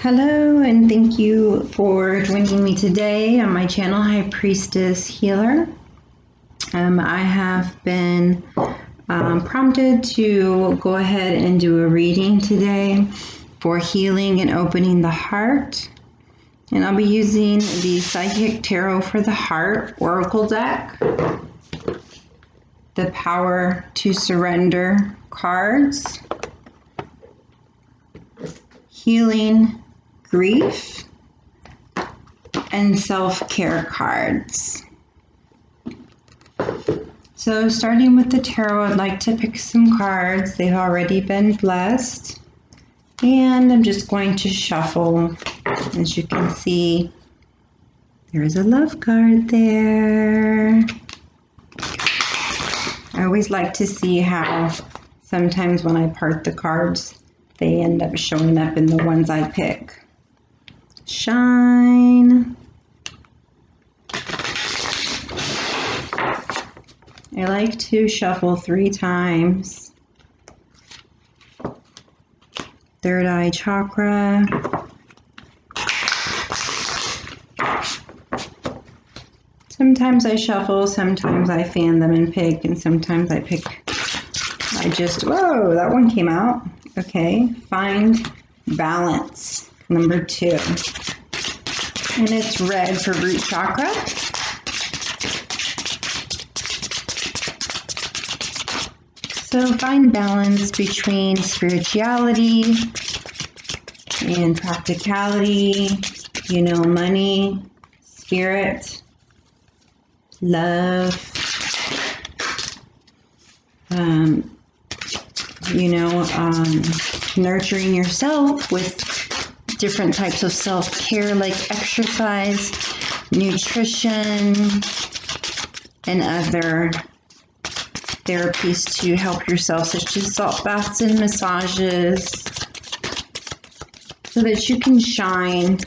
Hello, and thank you for joining me today on my channel, High Priestess Healer. I have been prompted to go ahead and do a reading today for healing and opening the heart. And I'll be using the Psychic Tarot for the Heart Oracle deck, the Power to Surrender cards, Healing, Grief, and Self-Care cards. So starting with the tarot, I'd like to pick some cards. They've already been blessed. And I'm just going to shuffle. As you can see, there's a love card there. I always like to see how sometimes when I part the cards, they end up showing up in the ones I pick. Shine. I like to shuffle 3 times. Third eye chakra. Sometimes I shuffle, sometimes I fan them and pick, and sometimes I pick. Whoa, that one came out. Okay, find balance. Number 2. And it's red for root chakra. So find balance between spirituality and practicality, money, spirit, love, nurturing yourself with different types of self-care like exercise, nutrition, and other therapies to help yourself, such as salt baths and massages, so that you can shine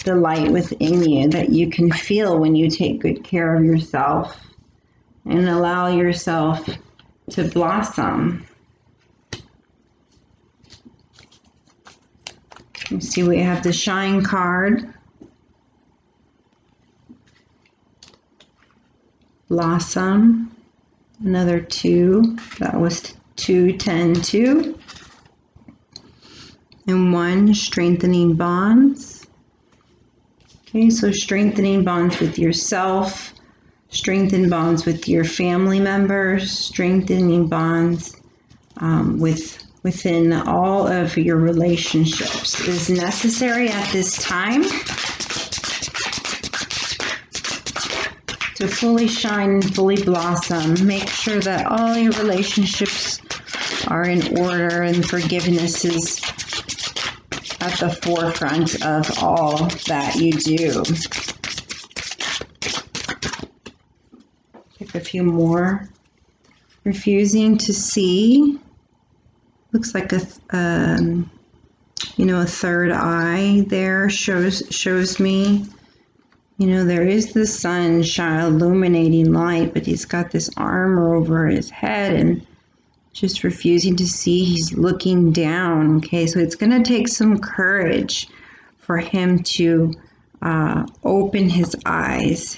the light within you that you can feel when you take good care of yourself and allow yourself to blossom. You see, we have the Shine card, Blossom, another 2, that was 2, 10, 2, and 1, Strengthening bonds. Okay, so strengthening bonds with yourself, strengthen bonds with your family members, strengthening bonds within all of your relationships is necessary at this time to fully shine and fully blossom. Make sure that all your relationships are in order and forgiveness is at the forefront of all that you do. Pick a few more. Refusing to see. Looks like a third eye there shows me. There is the sun illuminating light, but he's got this armor over his head and just refusing to see. He's looking down. Okay, so it's going to take some courage for him to open his eyes,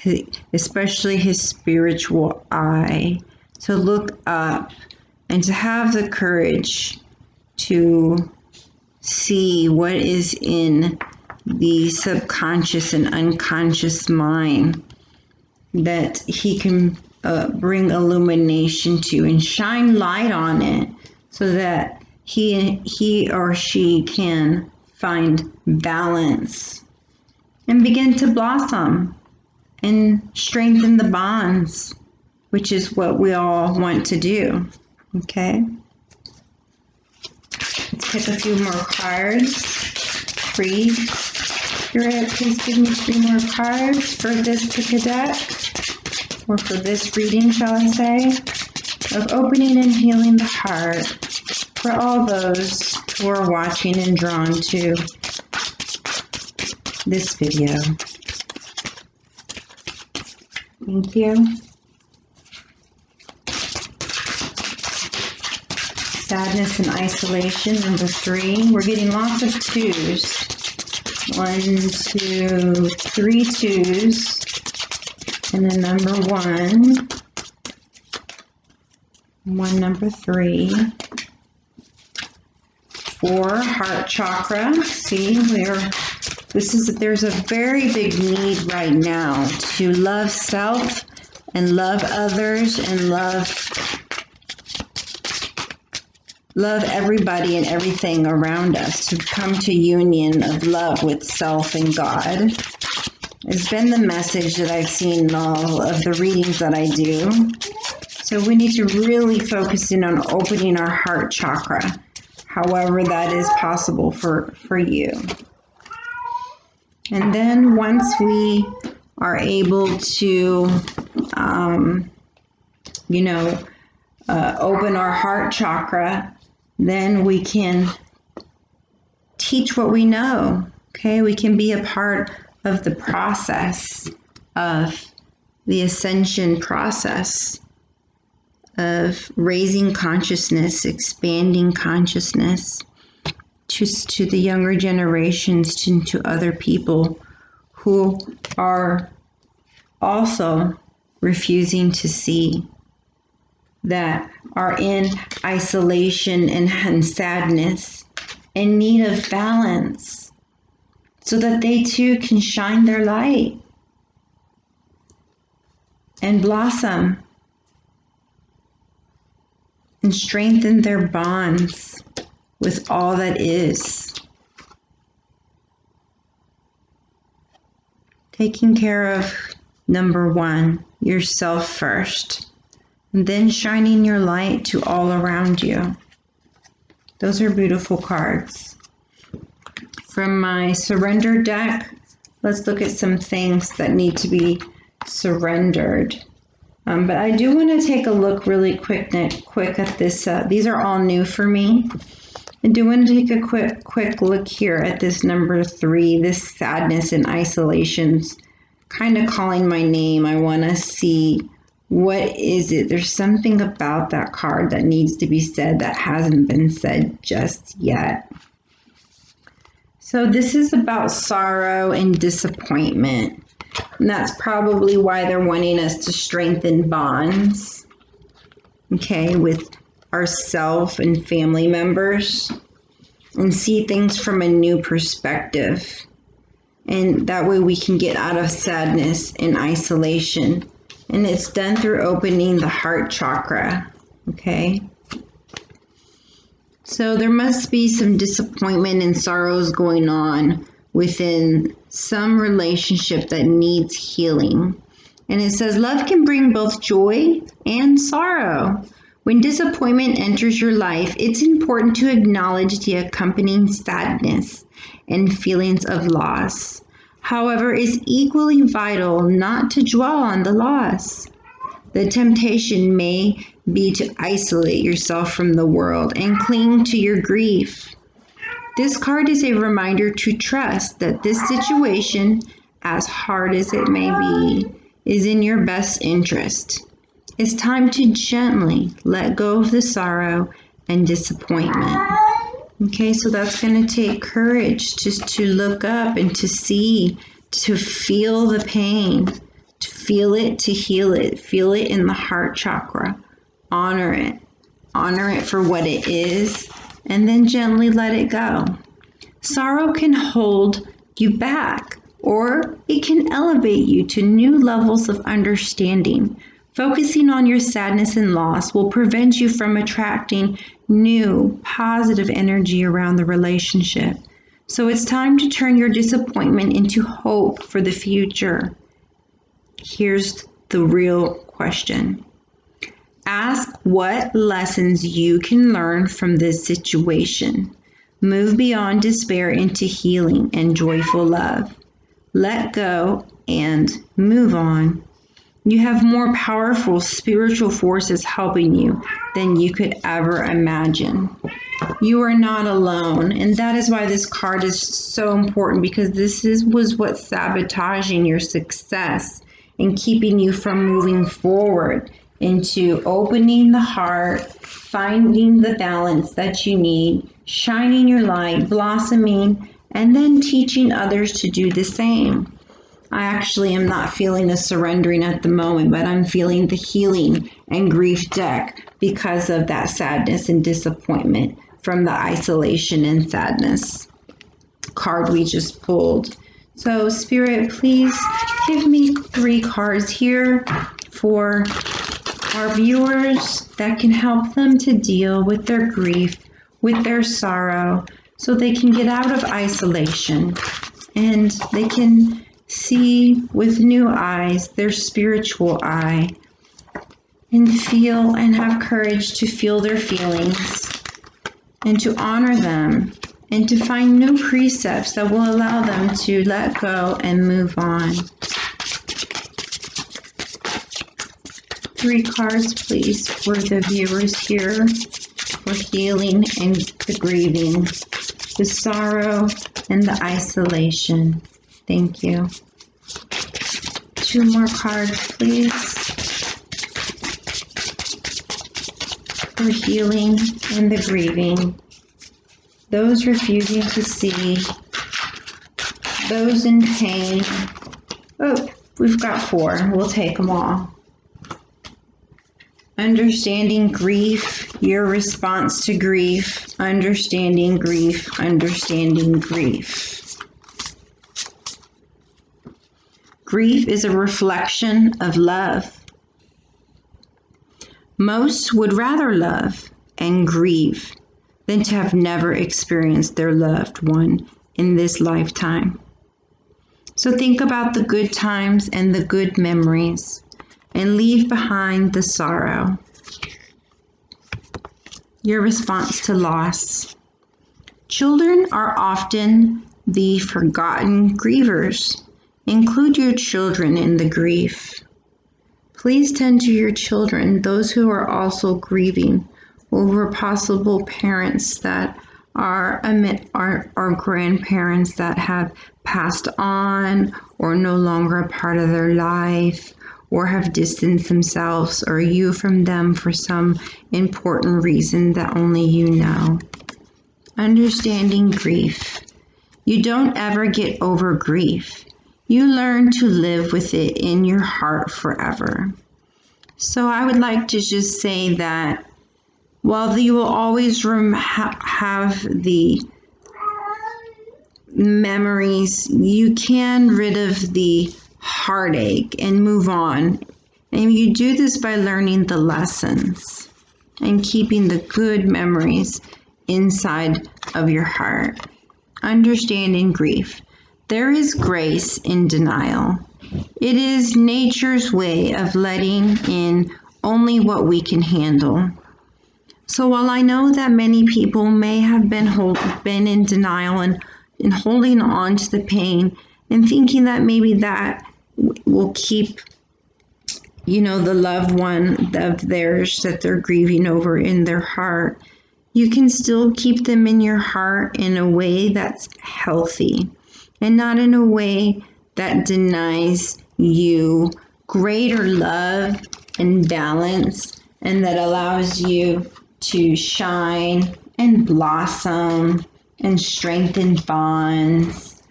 especially his spiritual eye, to look up and to have the courage to see what is in the subconscious and unconscious mind that he can bring illumination to and shine light on it so that he or she can find balance and begin to blossom and strengthen the bonds, which is what we all want to do. Okay, let's pick a few more cards. 3. Spirit, please give me 3 more cards for this pick a deck, or for this reading, shall I say, of opening and healing the heart for all those who are watching and drawn to this video. Thank you. Sadness and isolation, number 3. We're getting lots of 2s. 1, 2, 3 twos, and a number 1, 1 number 3, 4 heart chakra. See, there's a very big need right now to love self and love others and love everybody and everything around us, to come to union of love with self and God. It's been the message that I've seen in all of the readings that I do. So we need to really focus in on opening our heart chakra, however that is possible for you. And then once we are able to, open our heart chakra, then we can teach what we know, okay? We can be a part of the process of the ascension process of raising consciousness, expanding consciousness to the younger generations, to other people who are also refusing to see, that are in isolation and sadness, in need of balance, so that they too can shine their light and blossom and strengthen their bonds with all that is. Taking care of number 1, yourself first, and then shining your light to all around you. Those are beautiful cards. From my surrender deck, let's look at some things that need to be surrendered. But I do want to take a look really quick at this. These are all new for me. I do want to take a quick look here at this number 3, this sadness and isolation's kind of calling my name. I want to see, what is it? There's something about that card that needs to be said that hasn't been said just yet. So this is about sorrow and disappointment. And that's probably why they're wanting us to strengthen bonds, okay, with ourself and family members, and see things from a new perspective. And that way we can get out of sadness and isolation. And it's done through opening the heart chakra, okay? So there must be some disappointment and sorrows going on within some relationship that needs healing. And it says, love can bring both joy and sorrow. When disappointment enters your life, it's important to acknowledge the accompanying sadness and feelings of loss. However, it's equally vital not to dwell on the loss. The temptation may be to isolate yourself from the world and cling to your grief. This card is a reminder to trust that this situation, as hard as it may be, is in your best interest. It's time to gently let go of the sorrow and disappointment. Okay, so that's going to take courage just to look up and to see, to feel the pain, to feel it, to heal it, feel it in the heart chakra. Honor it for what it is, and then gently let it go. Sorrow can hold you back, or it can elevate you to new levels of understanding. Focusing on your sadness and loss will prevent you from attracting new, positive energy around the relationship. So it's time to turn your disappointment into hope for the future. Here's the real question. Ask what lessons you can learn from this situation. Move beyond despair into healing and joyful love. Let go and move on. You have more powerful spiritual forces helping you than you could ever imagine. You are not alone, and that is why this card is so important, because this was what's sabotaging your success and keeping you from moving forward. into opening the heart, finding the balance that you need, shining your light, blossoming, and then teaching others to do the same. I actually am not feeling a surrendering at the moment, but I'm feeling the healing and grief deck because of that sadness and disappointment from the isolation and sadness card we just pulled. So Spirit, please give me 3 cards here for our viewers that can help them to deal with their grief, with their sorrow, so they can get out of isolation and they can see with new eyes, their spiritual eye, and feel and have courage to feel their feelings and to honor them and to find new precepts that will allow them to let go and move on. 3 cards, please, for the viewers here for healing and the grieving, the sorrow and the isolation. Thank you. 2 more cards, please, for healing and the grieving. Those refusing to see, those in pain. Oh, we've got 4. We'll take them all. Understanding grief, your response to grief. Understanding grief, understanding grief. Grief is a reflection of love. Most would rather love and grieve than to have never experienced their loved one in this lifetime. So think about the good times and the good memories and leave behind the sorrow. Your response to loss. Children are often the forgotten grievers. Include your children in the grief. Please tend to your children, those who are also grieving over possible parents that are grandparents that have passed on or no longer a part of their life, or have distanced themselves or you from them for some important reason that only you know. Understanding grief. You don't ever get over grief. You learn to live with it in your heart forever. So I would like to just say that while you will always have the memories, you can rid of the heartache and move on. And you do this by learning the lessons and keeping the good memories inside of your heart. Understanding grief. There is grace in denial. It is nature's way of letting in only what we can handle. So while I know that many people may have been in denial and holding on to the pain and thinking that maybe that will keep, the loved one of theirs that they're grieving over in their heart, you can still keep them in your heart in a way that's healthy and not in a way that denies you greater love and balance, and that allows you to shine and blossom and strengthen bonds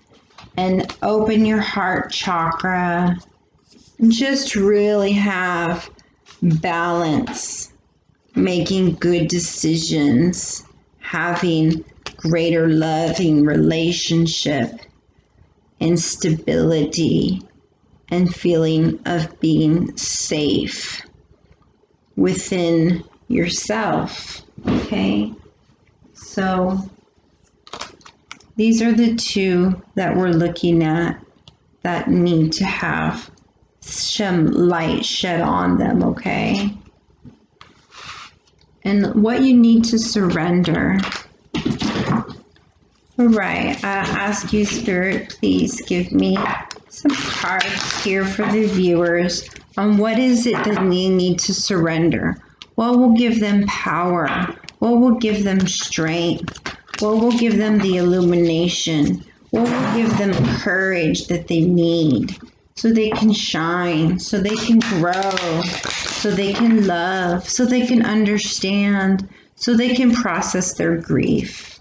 and open your heart chakra and just really have balance, making good decisions, having greater loving relationship and stability and feeling of being safe within yourself. Okay, so these are the 2 that we're looking at that need to have some light shed on them. Okay, and what you need to surrender. All right, I ask you, Spirit, please give me some cards here for the viewers on what is it that they need to surrender. What will give them power? What will give them strength? What will give them the illumination? What will give them courage that they need so they can shine, so they can grow, so they can love, so they can understand, so they can process their grief.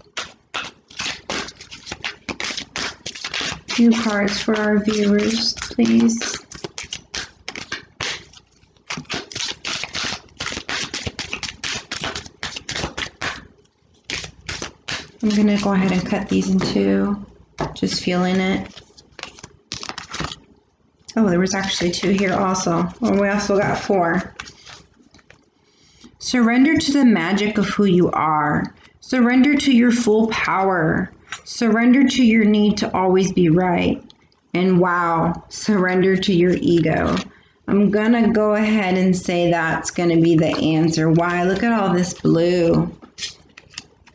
Few cards for our viewers, please. I'm going to go ahead and cut these in two. Just feeling it. Oh, there was actually two here also. Oh, we also got four. Surrender to the magic of who you are. Surrender to your full power. Surrender to your need to always be right. And wow, surrender to your ego. I'm going to go ahead and say that's going to be the answer. Why? Look at all this blue.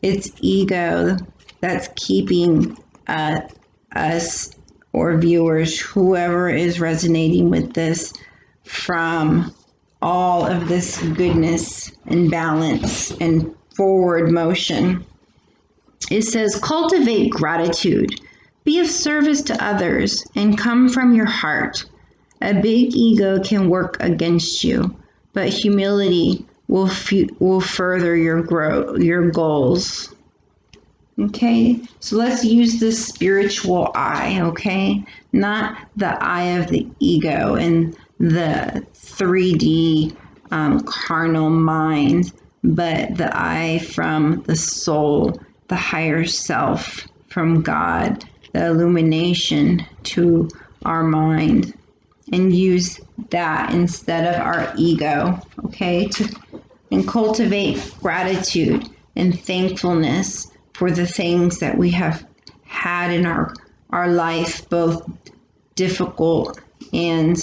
It's ego that's keeping us or viewers, whoever is resonating with this, from all of this goodness and balance and forward motion. It says, cultivate gratitude, be of service to others, and come from your heart. A big ego can work against you, but humility will further your goals. Okay, so let's use this spiritual eye, okay? Not the eye of the ego and the 3D carnal mind, but the eye from the soul, the higher self, from God, the illumination to our mind, and use that instead of our ego, okay? And cultivate gratitude and thankfulness for the things that we have had in our life, both difficult and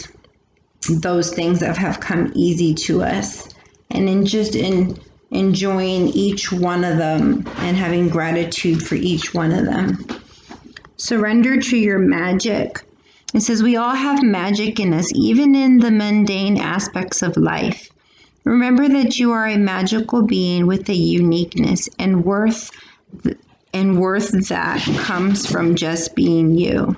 those things that have come easy to us. And in enjoying each one of them and having gratitude for each one of them. Surrender to your magic. It says we all have magic in us, even in the mundane aspects of life. Remember that you are a magical being with a uniqueness and worth that comes from just being you.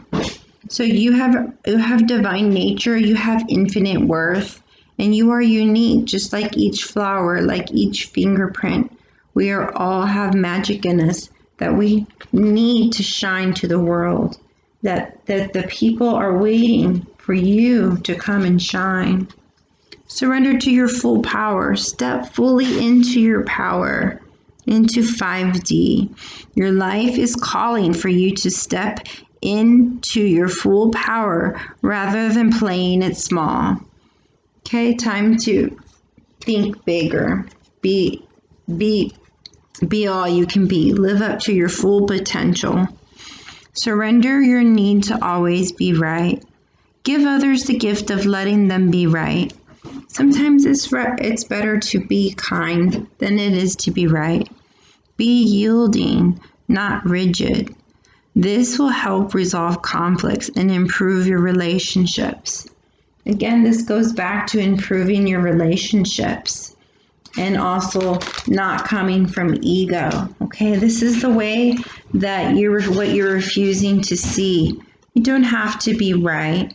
So you have divine nature, you have infinite worth, and you are unique, just like each flower, like each fingerprint. We all have magic in us that we need to shine to the world, that the people are waiting for you to come and shine. Surrender to your full power. Step fully into your power, into 5D. Your life is calling for you to step into your full power rather than playing it small. Okay, time to think bigger. Be all you can be. Live up to your full potential. Surrender your need to always be right. Give others the gift of letting them be right. Sometimes it's better to be kind than it is to be right. Be yielding, not rigid. This will help resolve conflicts and improve your relationships. Again, this goes back to improving your relationships and also not coming from ego. Okay, this is the way that what you're refusing to see. You don't have to be right.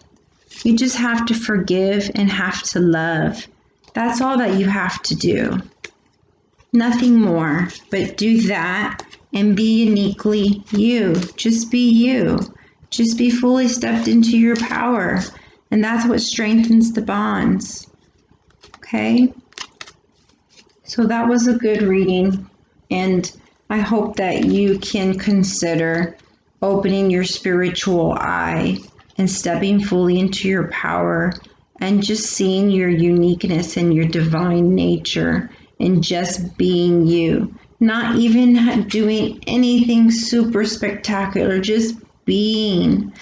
You just have to forgive and have to love. That's all that you have to do. Nothing more, but do that and be uniquely you. Just be you. Just be fully stepped into your power. And that's what strengthens the bonds. Okay? So that was a good reading. And I hope that you can consider opening your spiritual eye and stepping fully into your power and just seeing your uniqueness and your divine nature and just being you. Not even doing anything super spectacular, just being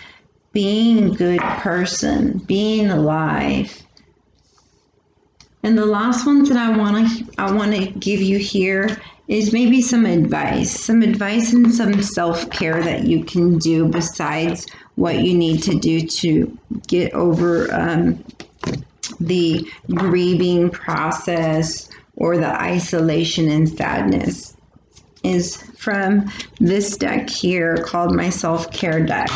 a good person, being alive. And the last ones that I want to give you here is maybe some advice and some self-care that you can do besides what you need to do to get over the grieving process or the isolation and sadness, is from this deck here called my self-care deck.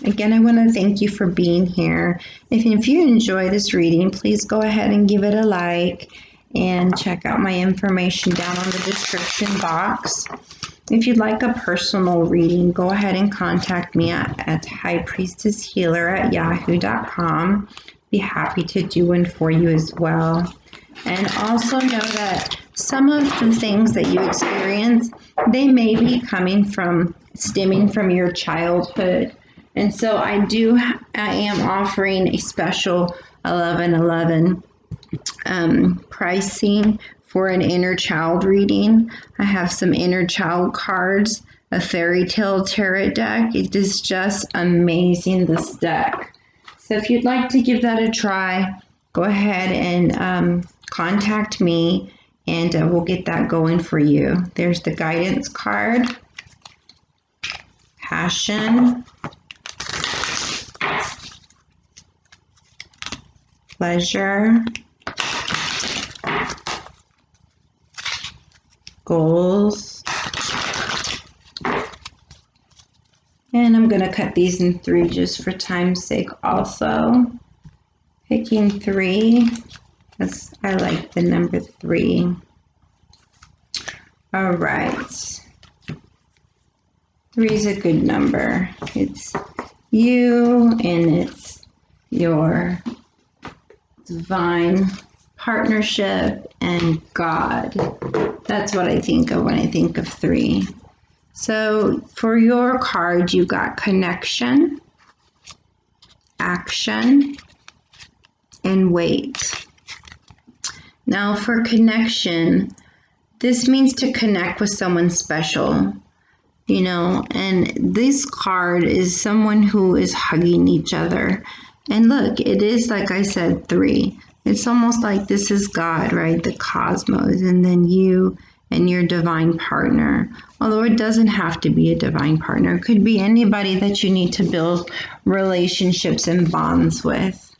Again, I want to thank you for being here. If you enjoy this reading, please go ahead and give it a like and check out my information down on the description box. If you'd like a personal reading, go ahead and contact me at higherself@yahoo.com. Be happy to do one for you as well. And also know that some of the things that you experience, they may be stemming from your childhood. And so I am offering a special 11/11 pricing for an inner child reading. I have some inner child cards, a fairy tale tarot deck. It is just amazing, this deck. So if you'd like to give that a try, go ahead and contact me, and we'll get that going for you. There's the guidance card, passion, pleasure, goals, and I'm going to cut these in 3 just for time's sake also. Picking 3, because I like the number 3. All right. 3 is a good number. It's you and it's your divine partnership and God. That's what I think of when I think of 3. So for your card, you got connection, action, and wait. Now for connection, this means to connect with someone special, you know, and this card is someone who is hugging each other. And look, it is, like I said, 3. It's almost like this is God, right? The cosmos, and then you and your divine partner. Although it doesn't have to be a divine partner. It could be anybody that you need to build relationships and bonds with.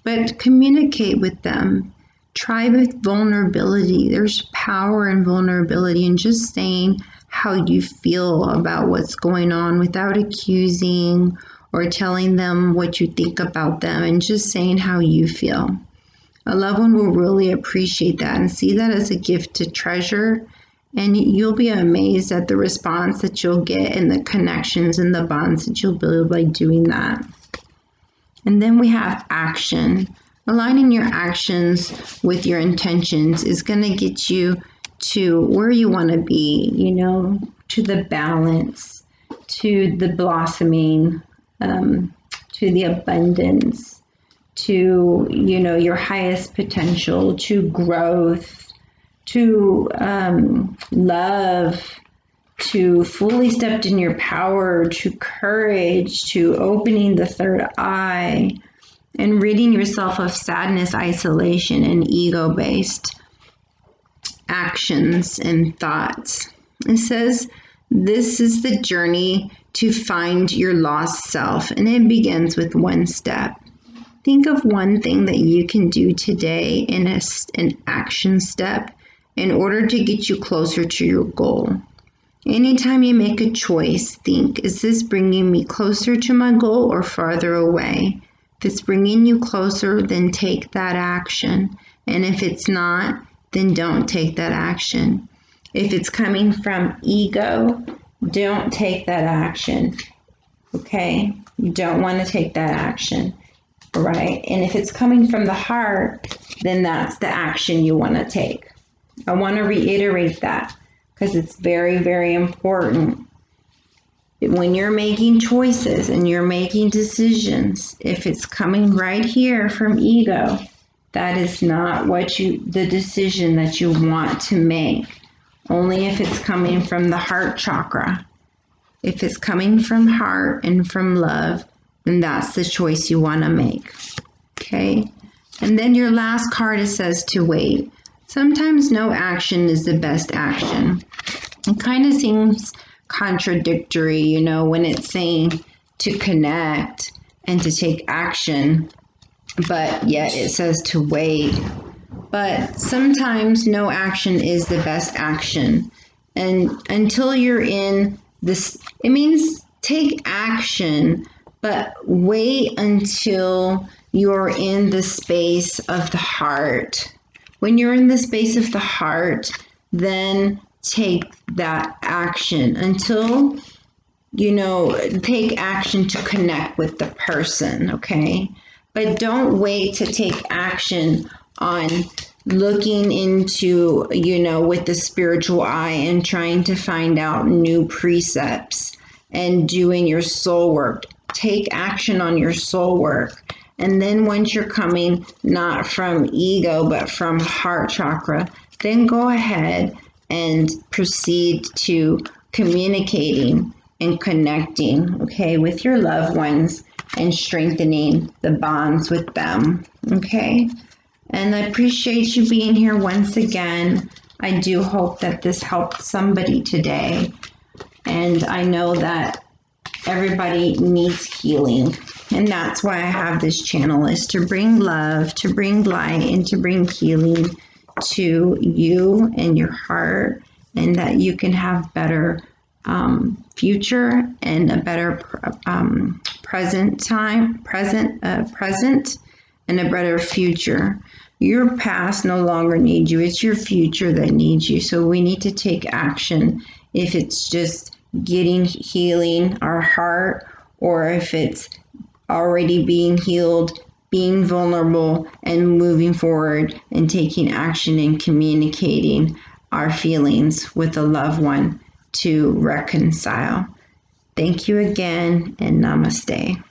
But communicate with them. Try with vulnerability. There's power in vulnerability and just saying how you feel about what's going on without accusing or telling them what you think about them, and just saying how you feel. A loved one will really appreciate that and see that as a gift to treasure, and you'll be amazed at the response that you'll get and the connections and the bonds that you'll build by doing that. And then we have action. Aligning your actions with your intentions is going to get you to where you want to be, you know, to the balance, to the blossoming, to the abundance, to, you know, your highest potential, to growth, to love, to fully stepped in your power, to courage, to opening the third eye, and ridding yourself of sadness, isolation, and ego-based actions and thoughts. It says this is the journey to find your lost self, and it begins with one step. Think of one thing that you can do today in an action step in order to get you closer to your goal. Anytime you make a choice, think, is this bringing me closer to my goal or farther away? If it's bringing you closer, then take that action. And if it's not, then don't take that action. If it's coming from ego, don't take that action. Okay? You don't want to take that action. Right? And if it's coming from the heart, then that's the action you want to take. I want to reiterate that because it's very, very important. When you're making choices and you're making decisions, if it's coming right here from ego, that is not the decision that you want to make. Only if it's coming from the heart chakra. If it's coming from heart and from love, then that's the choice you want to make. Okay? And then your last card, it says to wait. Sometimes no action is the best action. It kind of seems contradictory, you know, when it's saying to connect and to take action, but yet it says to wait. But sometimes no action is the best action. And until you're in this, it means take action, but wait until you're in the space of the heart. When you're in the space of the heart, then take that action until, take action to connect with the person, okay? But don't wait to take action on looking into, with the spiritual eye and trying to find out new precepts and doing your soul work. Take action on your soul work. And then once you're coming not from ego, but from heart chakra, then go ahead and proceed to communicating and connecting, okay, with your loved ones and strengthening the bonds with them, okay? And I appreciate you being here once again. I do hope that this helped somebody today. And I know that everybody needs healing. And that's why I have this channel, is to bring love, to bring light, and to bring healing to you and your heart, and that you can have better future and a better present and a better future. Your past no longer needs you. It's your future that needs you. So we need to take action. If it's just healing our heart, or if it's already being healed, being vulnerable and moving forward and taking action and communicating our feelings with a loved one to reconcile. Thank you again, and namaste.